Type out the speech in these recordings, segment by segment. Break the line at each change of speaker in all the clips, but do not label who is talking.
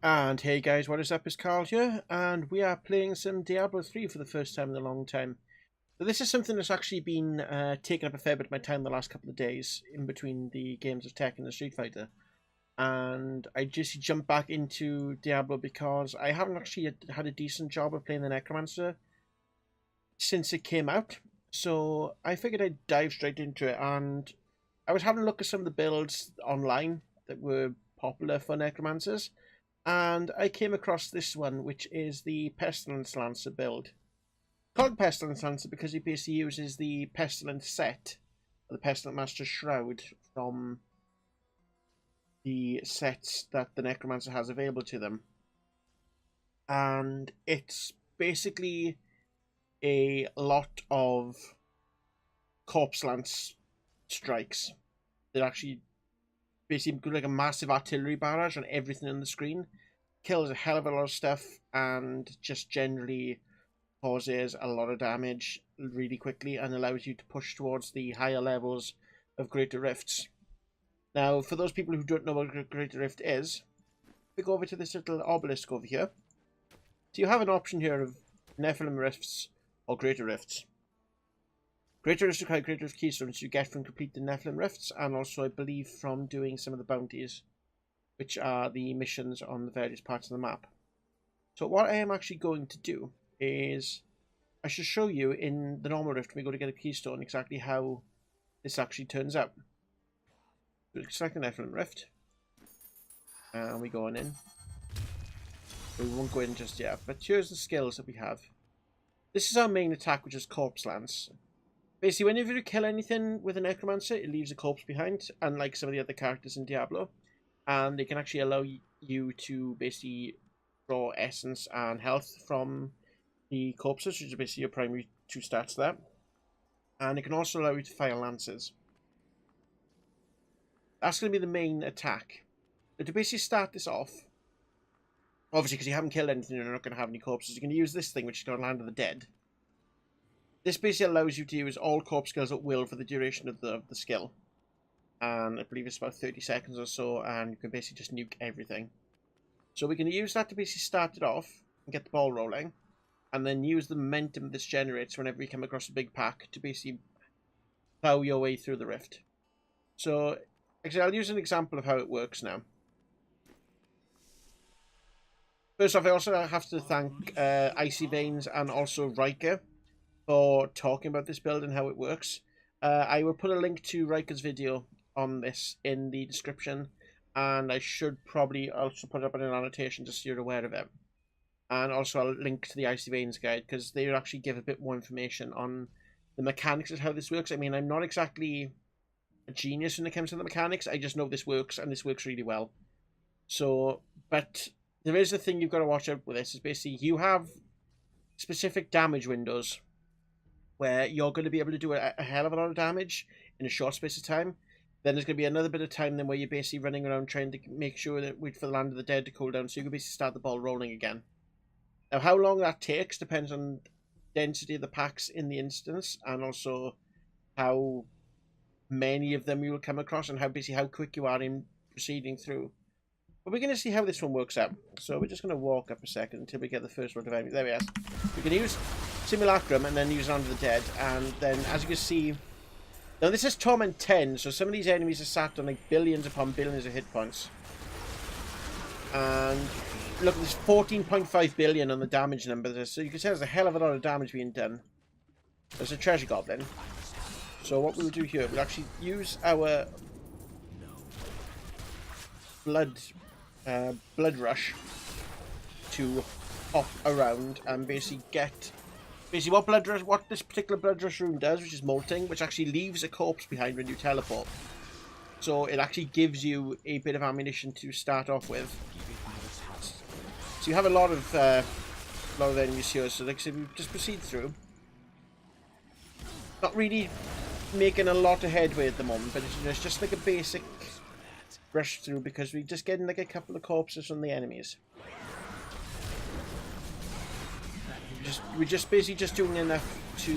And hey guys, what is up? It's Carl here, and we are playing some Diablo 3 for the first time in a long time. So this is something that's actually been taking up a fair bit of my time the last couple of days, in between the games of Tekken and Street Fighter. And I just jumped back into Diablo because I haven't actually had a decent job of playing the Necromancer since it came out. So I figured I'd dive straight into it, and I was having a look at some of the builds online that were popular for Necromancers. And I came across this one, which is the Pestilence Lancer build. Called Pestilence Lancer because he basically uses the Pestilence set, or the Pestilent Master Shroud, from the sets that the Necromancer has available to them. And it's basically a lot of corpse lance strikes that actually basically like a massive artillery barrage on everything on the screen, kills a hell of a lot of stuff, and just generally causes a lot of damage really quickly and allows you to push towards the higher levels of Greater Rifts. Now, for those people who don't know what Greater Rift is, we go over to this little obelisk over here. So you have an option here of Nephilim Rifts or Greater Rifts. Greater Rifts require Greater Rift keystones you get from completing Nephilim Rifts, and also I believe from doing some of the bounties, which are the missions on the various parts of the map. So what I am actually going to do is I should show you in the normal rift when we go to get a keystone exactly how this actually turns out. So select the Nephilim Rift, and we go on in. We won't go in just yet, but here's the skills that we have. This is our main attack, which is Corpse Lance. Basically, whenever you kill anything with a Necromancer, it leaves a corpse behind, unlike some of the other characters in Diablo. And it can actually allow you to basically draw essence and health from the corpses, which is basically your primary two stats there. And it can also allow you to fire lances. That's going to be the main attack. But to basically start this off, obviously because you haven't killed anything, you're not going to have any corpses, you're going to use this thing, which is called Land of the Dead. This basically allows you to use all corpse skills at will for the duration of the skill. And I believe it's about 30 seconds or so, and you can basically just nuke everything. So we can use that to basically start it off and get the ball rolling, and then use the momentum this generates whenever you come across a big pack to basically plow your way through the rift. So, actually, I'll use an example of how it works now. First off, I also have to thank Icy Veins and also Rhykker for talking about this build and how it works. I will put a link to Rhyker's video on this in the description, and I should probably also put it up in an annotation just so you're aware of it. And also I'll link to the Icy Veins guide, because they actually give a bit more information on the mechanics of how this works. I mean, I'm not exactly a genius when it comes to the mechanics, I just know this works, and this works really well. So, but there is a thing you've got to watch out with this, is basically you have specific damage windows where you're going to be able to do a hell of a lot of damage in a short space of time. Then there's going to be another bit of time then where you're basically running around trying to make sure that wait for the Land of the Dead to cool down, so you can basically start the ball rolling again. Now, how long that takes depends on density of the packs in the instance, and also how many of them you will come across, and how quick you are in proceeding through. But we're going to see how this one works out. So we're just going to walk up a second until we get the first one of enemies. There we are. We can use Simulacrum and then use Land of the Dead, and then as you can see, now this is Torment 10, so some of these enemies are sat on like billions upon billions of hit points. And look, there's 14.5 billion on the damage number there, so you can see there's a hell of a lot of damage being done. There's a treasure goblin. So what we'll do here, we'll actually use our blood rush to hop around and basically get what this particular blood rush rune does, which is molting, which actually leaves a corpse behind when you teleport. So it actually gives you a bit of ammunition to start off with. So you have a lot of enemies here. So like I said, we just proceed through. Not really making a lot of headway at the moment, but it's just like a basic rush through because we're just getting like a couple of corpses from the enemies. We're just basically just doing enough to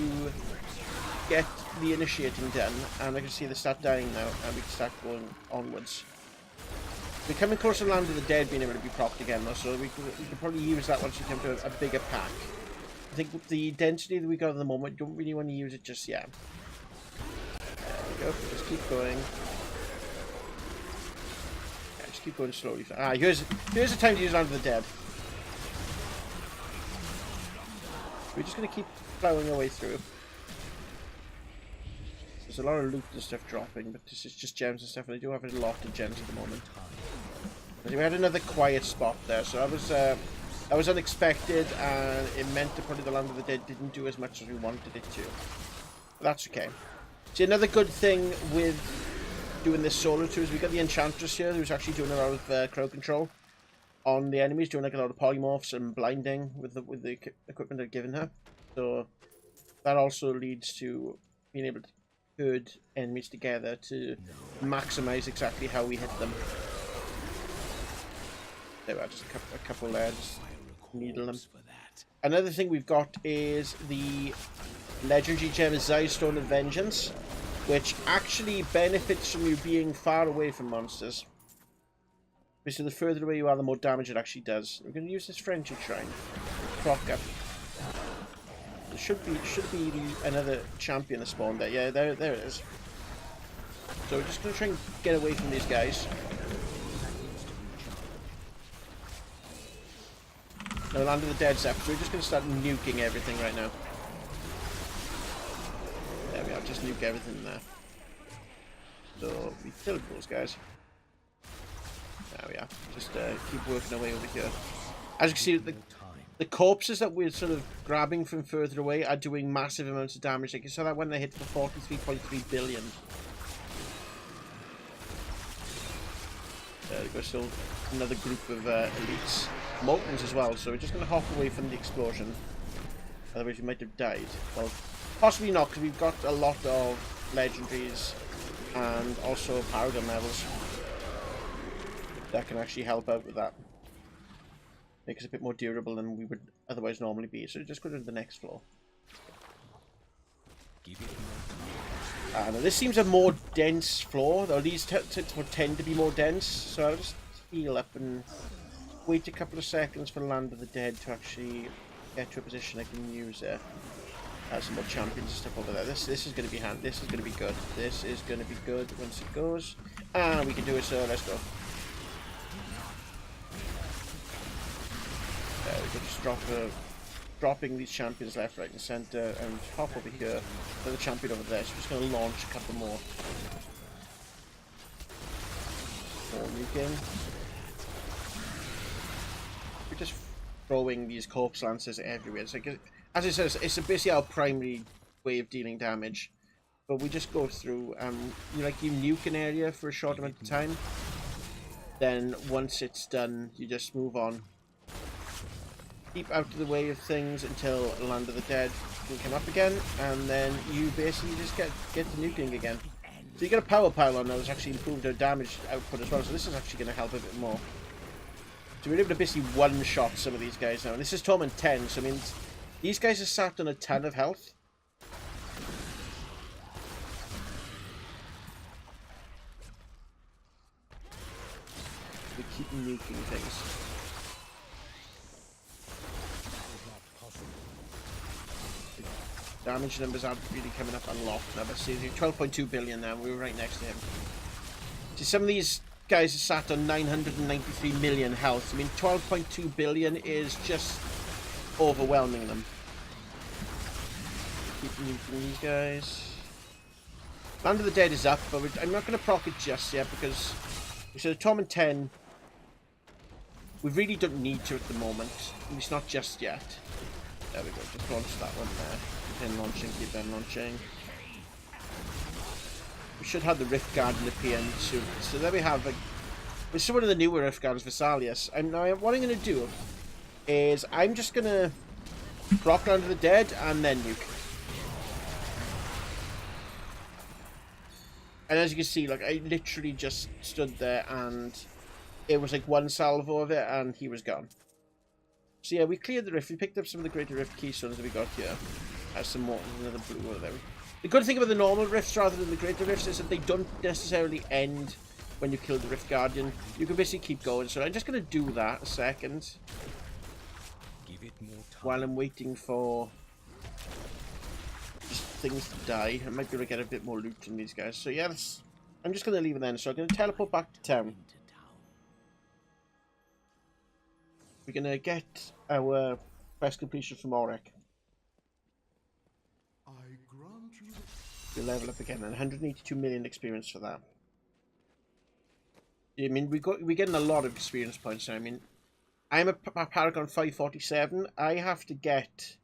get the initiating done, and I can see they start dying now, and we can start going onwards. We're coming close to Land of the Dead being able to be procced again, though, so we could probably use that once we come to a bigger pack. I think with the density that we got at the moment, don't really want to use it just yet. There we go. Just keep going. Yeah, just keep going slowly. Ah, here's the time to use Land of the Dead. We're just going to keep plowing our way through. There's a lot of loot and stuff dropping, but this is just gems and stuff, and I do have a lot of gems at the moment. We had another quiet spot there, so that was unexpected, and it meant that probably the Land of the Dead didn't do as much as we wanted it to. But that's okay. See, another good thing with doing this solo too is we got the Enchantress here, who's actually doing a lot of crowd control on the enemies, doing like a lot of polymorphs and blinding with the equipment they're giving her. So that also leads to being able to herd enemies together to maximize exactly how we hit them. There we are, just a couple there, just needle them. Another thing we've got is the legendary gem Stone of Vengeance, which actually benefits from you being far away from monsters. So the further away you are, the more damage it actually does. We're going to use this Friendship Shrine. Proc up. There should be another champion that spawned there. Yeah, there it is. So we're just going to try and get away from these guys. Now, Land of the Dead's up, so we're just going to start nuking everything right now. There we are, just nuke everything there. So we killed those guys. There we are. Just keep working our way over here. As you can see, the corpses that we're sort of grabbing from further away are doing massive amounts of damage. Like you saw that when they hit for 43.3 billion. There we go, still another group of elites. Moltons as well, so we're just going to hop away from the explosion. Otherwise we might have died. Well, possibly not, because we've got a lot of legendaries and also paragon levels that can actually help out with that. Make us a bit more durable than we would otherwise normally be. So just go to the next floor. Now this seems a more dense floor, though these tend to be more dense. So I'll just heal up and wait a couple of seconds for Land of the Dead to actually get to a position I can use it. Some more champions and stuff over there. This is going to be hand. This is going to be good. This is going to be good once it goes. And we can do it, so let's go. There we go, just dropping these champions left, right and centre, and hop over here. Another champion over there, so we're just going to launch a couple more. More nuking. We're just throwing these corpse lancers everywhere. It's like, as it says, it's basically our primary way of dealing damage. But we just go through, you nuke an area for a short amount of time. Then once it's done, you just move on. Keep out of the way of things until Land of the Dead can come up again, and then you basically just get to nuking again. So you get a power pylon now that's actually improved our damage output as well, so this is actually going to help a bit more. So we're able to basically one-shot some of these guys now. And this is Torment 10, so I mean, these guys are sat on a ton of health. We keep nuking things. Damage numbers aren't really coming up a lot now, but see, 12.2 billion now, we were right next to him. See, some of these guys are sat on 993 million health. I mean, 12.2 billion is just overwhelming them. Keep nuking these guys. Land of the Dead is up, but I'm not going to proc it just yet, because we said Torment 10, we really don't need to at the moment. At least not just yet. There we go, just launch that one there. Keep then launching, keep then launching. We should have the Rift Guardian appear soon. So there we have, this is one of the newer Rift Guardians, Vesalius. Now what I'm going to do is, I'm just going to proc Land of the Dead and then nuke. And as you can see, like, I literally just stood there and it was like one salvo of it and he was gone. So yeah, we cleared the rift. We picked up some of the greater rift keystones that we got here. Has some more, another blue over there. The good thing about the normal rifts rather than the greater rifts is that they don't necessarily end when you kill the Rift Guardian, you can basically keep going. So I'm just going to do that a second.
Give it more time.
While I'm waiting for things to die. I might be able to get a bit more loot from these guys. So yeah, I'm just going to leave it then. So I'm going to teleport back to town. We're going to get our quest completion from Auric. We level up again, and 182 million experience for that. I mean, we're getting a lot of experience points now. I mean, I'm a Paragon 547. I have to get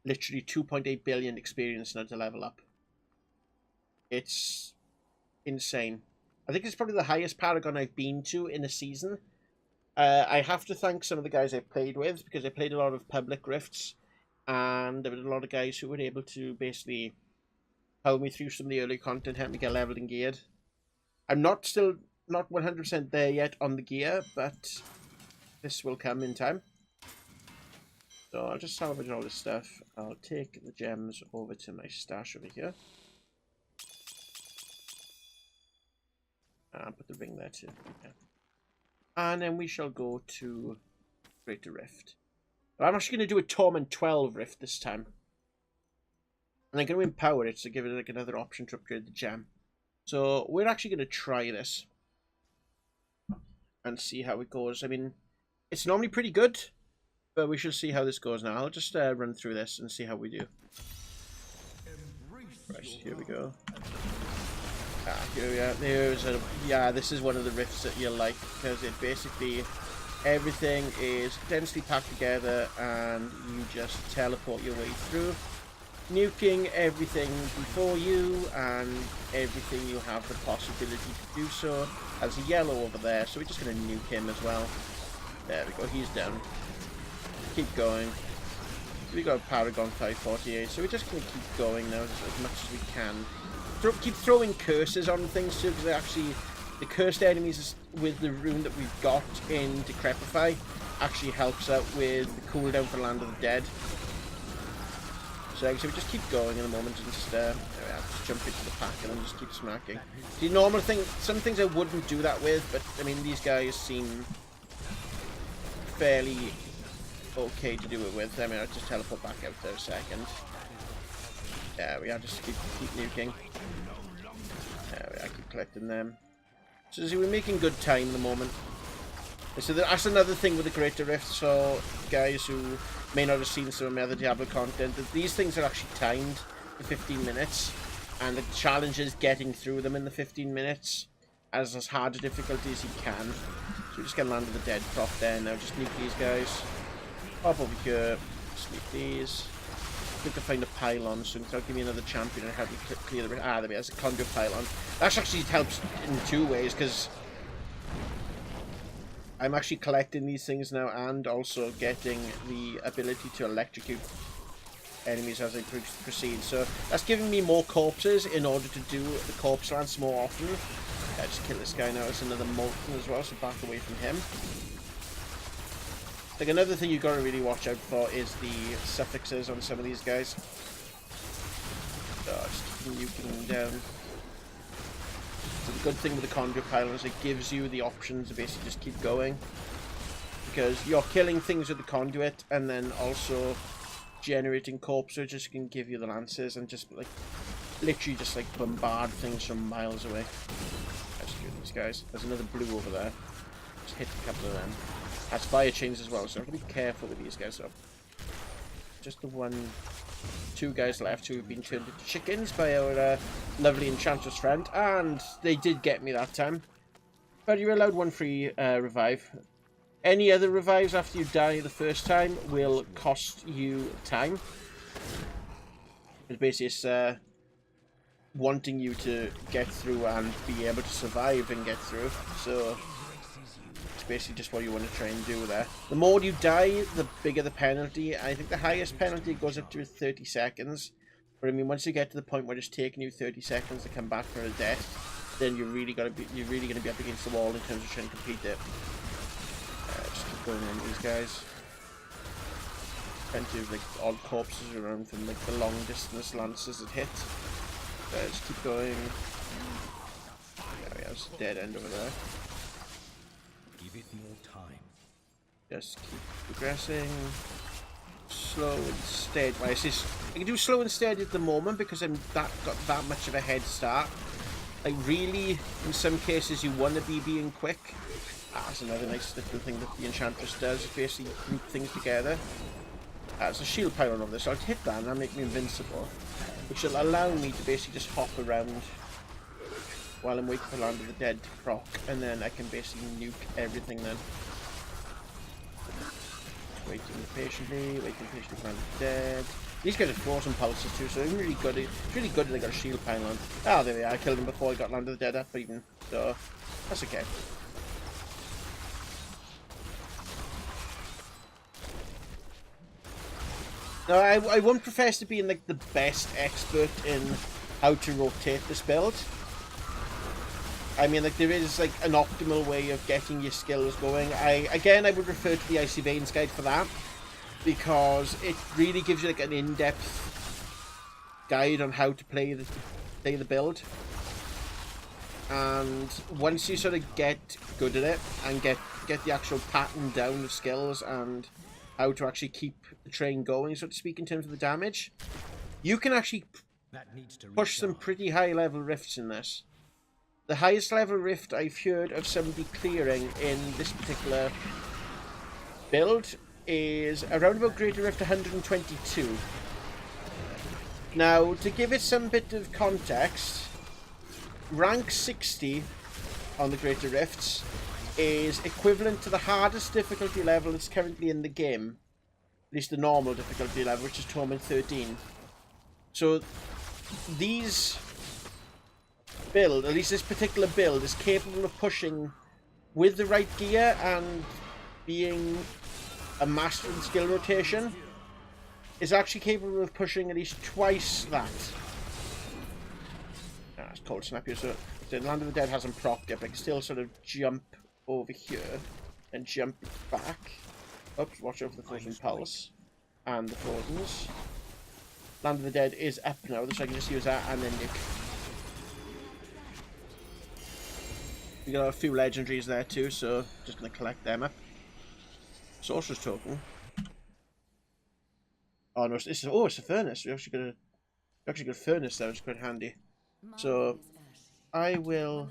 literally 2.8 billion experience now to level up. It's insane. I think it's probably the highest Paragon I've been to in a season. I have to thank some of the guys I played with, because I played a lot of public rifts, and there were a lot of guys who were able to basically help me through some of the early content, help me get leveled and geared. I'm not 100% there yet on the gear, but this will come in time. So I'll just salvage all this stuff. I'll take the gems over to my stash over here. And put the ring there too. Okay. And then we shall go to Greater Rift. I'm actually going to do a Torment 12 Rift this time. And I'm going to empower it to give it like another option to upgrade the gem. So we're actually going to try this. And see how it goes. I mean, it's normally pretty good. But we shall see how this goes now. I'll just run through this and see how we do. Right, here we go. Here we are. Yeah, this is one of the rifts that you like, because it basically, everything is densely packed together and you just teleport your way through, nuking everything before you, and everything you have the possibility to do so. There's a yellow over there, so we're just going to nuke him as well. There we go, he's down. Keep going. We got Paragon 548, so we're just going to keep going now as much as we can. Keep throwing curses on things too, because actually the cursed enemies with the rune that we've got in Decrepify actually helps out with the cooldown for Land of the Dead. So we just keep going in a moment and just jump into the pack and then just keep smacking. The normal thing, some things I wouldn't do that with, but I mean these guys seem fairly okay to do it with. I mean I'll just teleport back out there a second. Yeah, we are just keep nuking. I keep collecting them. So see, we're making good time at the moment. So that's another thing with the Greater Rift. So guys who may not have seen some of my other Diablo content, that these things are actually timed for 15 minutes, and the challenge is getting through them in the 15 minutes as hard a difficulty as you can. So we're just gonna land with the dead prop there now. Just nuke these guys. Pop over here. Sneak these. We can find a pylon soon, so that'll give me another champion and help me clear the... Ah, there's a conduit pylon. That actually helps in two ways, because I'm actually collecting these things now and also getting the ability to electrocute enemies as I proceed. So that's giving me more corpses in order to do the corpse rants more often. Yeah, just kill this guy now. It's another Molten as well, so back away from him. Like another thing you've got to really watch out for is the suffixes on some of these guys. So just keep nuking them down. So the good thing with the conduit pylon is it gives you the option to basically just keep going, because you're killing things with the conduit and then also generating corpses just can give you the lances and just like literally just like bombard things from miles away. Let's do these guys. There's another blue over there. Just hit a couple of them. That's fire chains as well, so I have to be careful with these guys. So just the two guys left who have been turned into chickens by our lovely enchantress friend, and they did get me that time. But you're allowed one free revive. Any other revives after you die the first time will cost you time. It's basically wanting you to get through and be able to survive and get through. So basically just what you want to try and do there. The more you die, the bigger the penalty. I think the highest penalty goes up to 30 seconds. But I mean, once you get to the point where it's taking you 30 seconds to come back from a death, then you're really gonna be up against the wall in terms of trying to complete it. Just keep going on these guys. Plenty of like odd corpses around from like the long distance lances that hit. Just keep going. There we go. There's a dead end over there.
Give it more time.
Just keep progressing. Slow and steady. Well, I can do slow and steady at the moment because I'm got that much of a head start. Like really, in some cases you want to be being quick. That's another nice little thing that the Enchantress does, basically group things together. There's a shield pylon over there, so I'll hit that and that'll make me invincible. Which will allow me to basically just hop around while I'm waiting for Land of the Dead to proc, and then I can basically nuke everything then. Waiting patiently for Land of the Dead. These guys are frozen pulses too, so they're really good. It's really good that they got a shield pylon. Oh, there they are. I killed them before I got Land of the Dead up even, so that's okay. Now, I won't profess to be like the best expert in how to rotate this build. I mean, like, there is like an optimal way of getting your skills going. I would refer to the Icy Veins guide for that, because it really gives you like an in-depth guide on how to play the build. And once you sort of get good at it and get the actual pattern down of skills and how to actually keep the train going, so to speak, in terms of the damage, you can actually push some pretty high level rifts in this. The highest level rift I've heard of somebody clearing in this particular build is around about Greater Rift 122. Now, to give it some bit of context, rank 60 on the Greater Rifts is equivalent to the hardest difficulty level that's currently in the game. At least the normal difficulty level, which is Torment 13. So, these build, at least this particular build, is capable of pushing with the right gear and being a master in skill rotation, is actually capable of pushing at least twice that. It's Cold Snap here, so the Land of the Dead hasn't procced yet, but I can still sort of jump over here and jump back. Oops, watch out for the Frozen Pulse and the Frozens. Land of the Dead is up now, so I can just use that and then nuke. We got a few legendaries there too, so just gonna collect them up. Sorcerer's Token. Oh no, it's a furnace. We actually got a furnace there, which is quite handy. So I will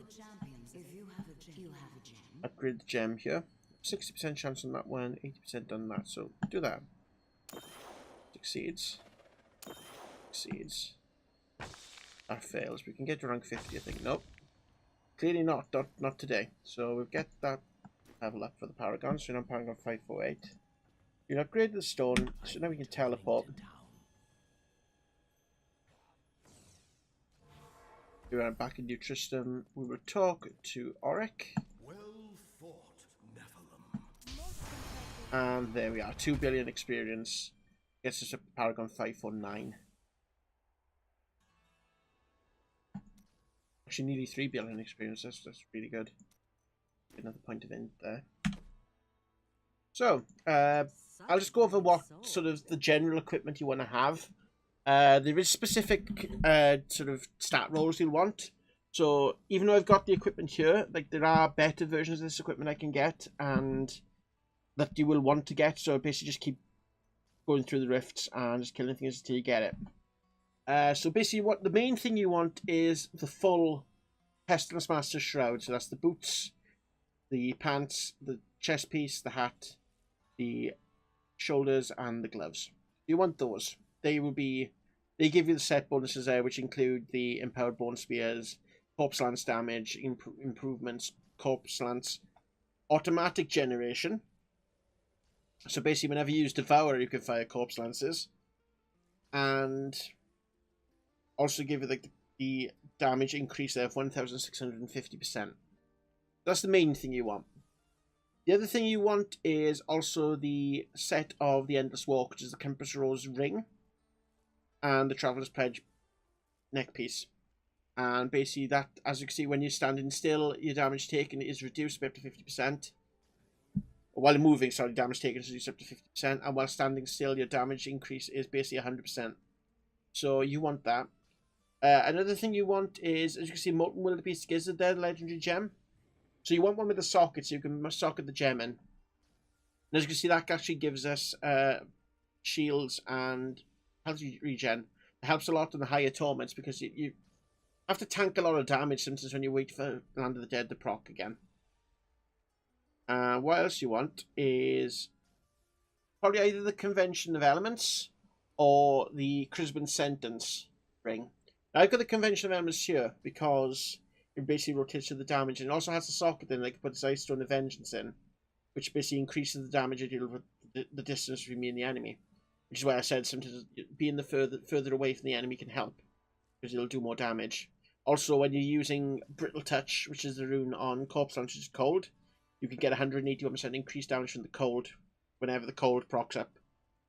upgrade the gem here. 60% chance on that one, 80% on that. So do that. Succeeds. Succeeds. That fails. We can get to rank 50, I think. Nope. Clearly not today. So we'll get that level up for the Paragon. So now Paragon 548. You upgrade the stone, so now we can teleport. We are back in New Tristram. We will talk to Auric.
Well fought, Nephilim.
And there we are. 2 billion experience. Gets us up to Paragon 549. Actually, nearly 3 billion experience. That's really good. Another point of int there. So, I'll just go over what sort of the general equipment you want to have. There is specific sort of stat rolls you'll want. So even though I've got the equipment here, like there are better versions of this equipment I can get and that you will want to get. So basically just keep going through the rifts and just killing things until you get it. So basically what the main thing you want is the full Pestilence Master Shroud. So that's the boots, the pants, the chest piece, the hat, the shoulders and the gloves. You want those. They give you the set bonuses there, which include the empowered bone spears, corpse lance damage, improvements, corpse lance, automatic generation. So basically whenever you use Devour you can fire corpse lances. And also give you the damage increase there of 1650%. That's the main thing you want. The other thing you want is also the set of the Endless Walk, which is the Compass Rose ring and the Traveler's Pledge neck piece. And basically that, as you can see, when you're standing still, your damage taken is reduced by up to 50%. Or while moving, sorry, damage taken is reduced up to 50%. And while standing still, your damage increase is basically 100%. So you want that. Another thing you want is, as you can see, Molten Wildebeest Gizzard there, the legendary gem. So you want one with a socket, so you can socket the gem in. And as you can see, that actually gives us shields and health regen. It helps a lot in the higher torments because you have to tank a lot of damage sometimes when you wait for Land of the Dead to proc again. What else you want is probably either the Convention of Elements or the Crisbin Sentence ring. Now, I've got the Convention of Elements here because it basically rotates to the damage, and it also has a socket in. I can put this Ice Stone of Vengeance in, which basically increases the damage I deal with the distance between me and the enemy. Which is why I said sometimes being the further away from the enemy can help, because it'll do more damage. Also, when you're using Brittle Touch, which is the rune on Corpse Launch, which is cold, you can get 181% increased damage from the cold whenever the cold procs up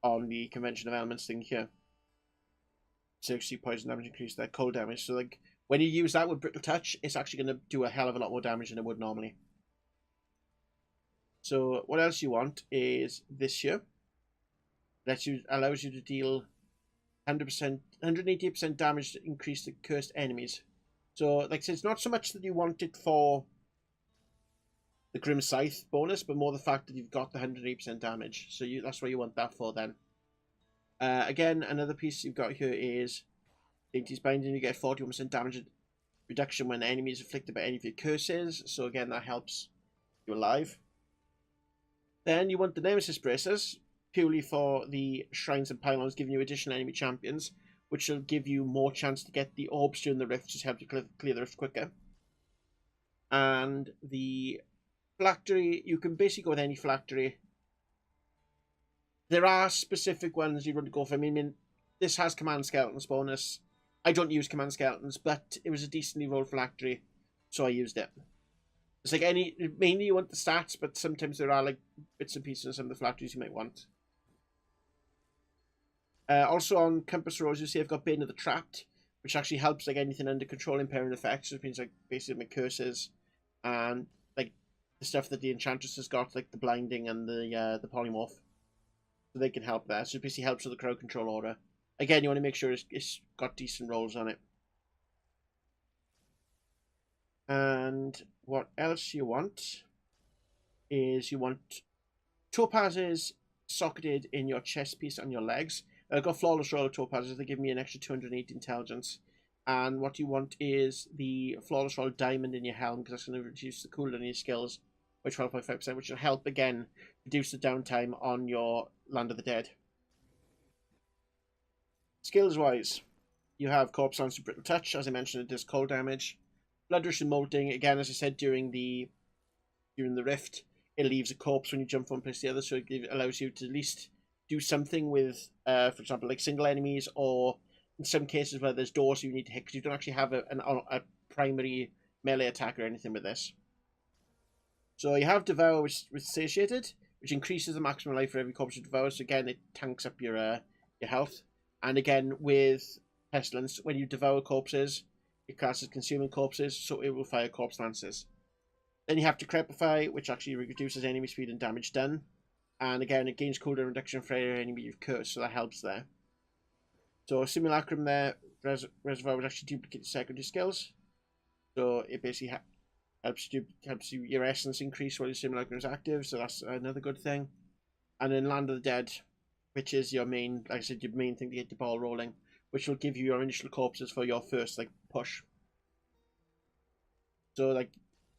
on the Convention of Elements thing here. So you see poison damage increase there, cold damage. So like when you use that with Brittle Touch, it's actually going to do a hell of a lot more damage than it would normally. So what else you want is this here. Allows you to deal 100%, 180% damage to increase the cursed enemies. So like I said, it's not so much that you want it for the Grim Scythe bonus, but more the fact that you've got the 180% damage. So that's what you want that for then. Again, another piece you've got here is Daity's Binding. You get 41% damage reduction when the enemy is afflicted by any of your curses. So again, that helps you alive. Then you want the Nemesis Bracers, purely for the Shrines and Pylons, giving you additional enemy champions, which will give you more chance to get the orbs during the rift, just help you clear the rift quicker. And the phylactery, you can basically go with any phylactery. There are specific ones you want to go for. I mean, this has Command Skeletons bonus. I don't use Command Skeletons, but it was a decently rolled phylactery, so I used it. It's like mainly you want the stats, but sometimes there are like bits and pieces of some of the phylacteries you might want. Also on Compass Rose, you see I've got Bane of the Trapped, which actually helps like anything under control impairing effects, which means like basically my curses and like the stuff that the Enchantress has got, like the blinding and the polymorph. So they can help there. So it basically helps with the crowd control order. Again, you want to make sure it's got decent rolls on it. And what else you want is you want topazes socketed in your chest piece and your legs. I've got Flawless Roll of topazes. They give me an extra 280 intelligence. And what you want is the Flawless Roll diamond in your helm, because that's going to reduce the cooldown of your skills by 12.5%, which will help, again, reduce the downtime on your Land of the Dead. Skills-wise, you have Corpse Lance and Brittle Touch. As I mentioned, it does cold damage. Blood Rush and Molting, again, as I said, during the rift, it leaves a corpse when you jump from one place to the other, so it allows you to at least do something with, for example, like single enemies, or in some cases where there's doors you need to hit, because you don't actually have a primary melee attack or anything with this. So you have Devour, which is satiated, which increases the maximum life for every corpse you devour, so again, it tanks up your health. And again, with Pestilence, when you devour corpses, it casts consuming corpses, so it will fire corpse lances. Then you have Decrepify, which actually reduces enemy speed and damage done. And again, it gains cooldown reduction for every enemy you've cursed, so that helps there. So Simulacrum there, Reservoir would actually duplicate secondary skills. So it basically helps you your essence increase while your Simulacrum is active, so that's another good thing. And then Land of the Dead, which is your main, like I said, your main thing to get the ball rolling, which will give you your initial corpses for your first push. So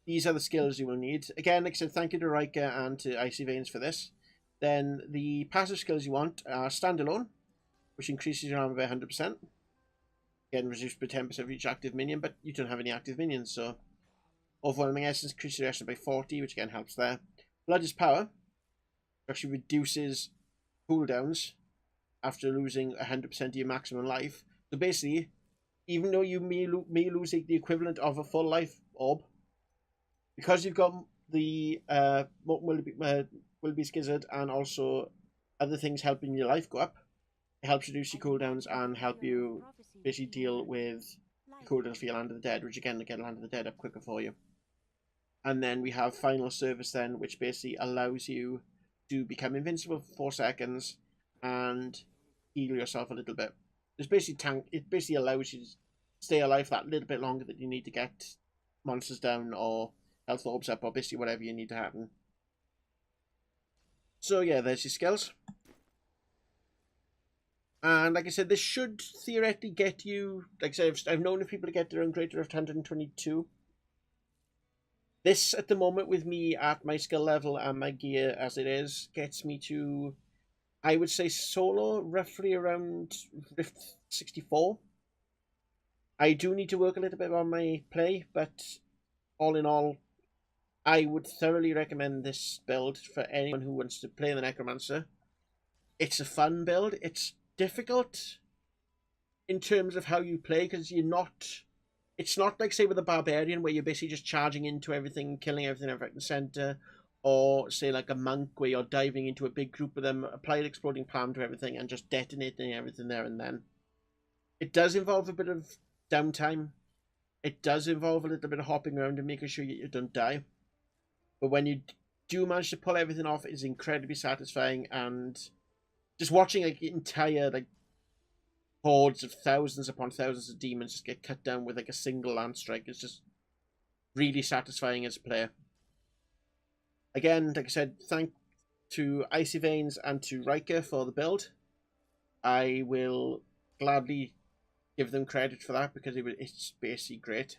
these are the skills you will need. Again, like I said, thank you to Rhykker and to Icy Veins for this. Then the passive skills you want are Standalone, which increases your armor by 100%. Again, reduced by 10% for each active minion, but you don't have any active minions, so Overwhelming Essence increases your essence by 40, which again helps there. Blood is Power, which actually reduces cooldowns after losing 100% of your maximum life. So basically, even though you may lose the equivalent of a full life orb, because you've got the Wildebeest Gizzard and also other things helping your life go up, it helps reduce your cooldowns and help you basically deal with the cooldowns for your Land of the Dead, which again, get Land of the Dead up quicker for you. And then we have Final Service then, which basically allows you to become invincible for 4 seconds and heal yourself a little bit. It basically allows you to stay alive that little bit longer that you need to get monsters down or health orbs up or basically whatever you need to happen. So yeah, there's your skills. And like I said, this should theoretically get you, like I said, I've known of people to get their own greater of 122. This, at the moment, with me at my skill level and my gear as it is, gets me to, I would say, solo, roughly around Rift 64. I do need to work a little bit on my play, but all in all, I would thoroughly recommend this build for anyone who wants to play the Necromancer. It's a fun build. It's difficult in terms of how you play, because it's not like, say, with a Barbarian, where you're basically just charging into everything, killing everything left, right, and centre, or, say, like a Monk, where you're diving into a big group of them, apply the Exploding Palm to everything, and just detonating everything there and then. It does involve a bit of downtime. It does involve a little bit of hopping around and making sure you don't die. But when you do manage to pull everything off, it's incredibly satisfying, and just watching like entire like hordes of thousands upon thousands of demons just get cut down with like a single lance strike is just really satisfying as a player. Again, like I said, thank to Icy Veins and to Rhykker for the build. I will gladly give them credit for that because it's basically great.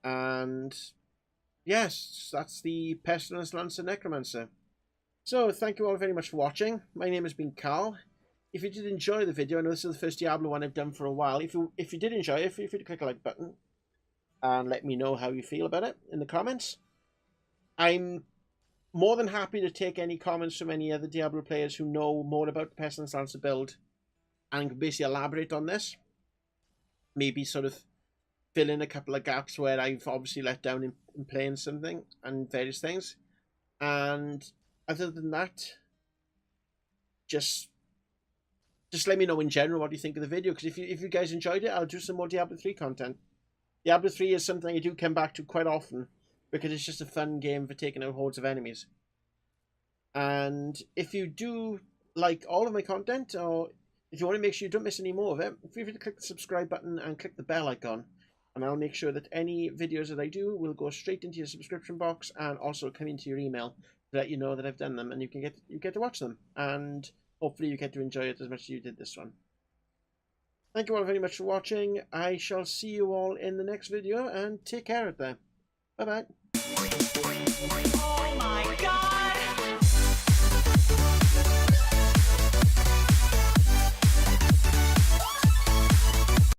And yes, that's the Pestilence Lancer Necromancer. So, thank you all very much for watching. My name has been Carl. If you did enjoy the video, I know this is the first Diablo one I've done for a while. If you did enjoy it, feel free to click the like button and let me know how you feel about it in the comments. I'm more than happy to take any comments from any other Diablo players who know more about the Pestilence Lancer build and can basically elaborate on this. Maybe sort of fill in a couple of gaps where I've obviously let down in playing something and various things. And other than that, just let me know in general what you think of the video, because if you guys enjoyed it, I'll do some more Diablo 3 content. Diablo 3 is something I do come back to quite often because it's just a fun game for taking out hordes of enemies. And if you do like all of my content, or if you want to make sure you don't miss any more of it, feel free to click the subscribe button and click the bell icon, and I'll make sure that any videos that I do will go straight into your subscription box and also come into your email to let you know that I've done them, and you get to watch them, and hopefully you get to enjoy it as much as you did this one. Thank you all very much for watching. I shall see you all in the next video, and take care out there. Bye bye.
Oh my God!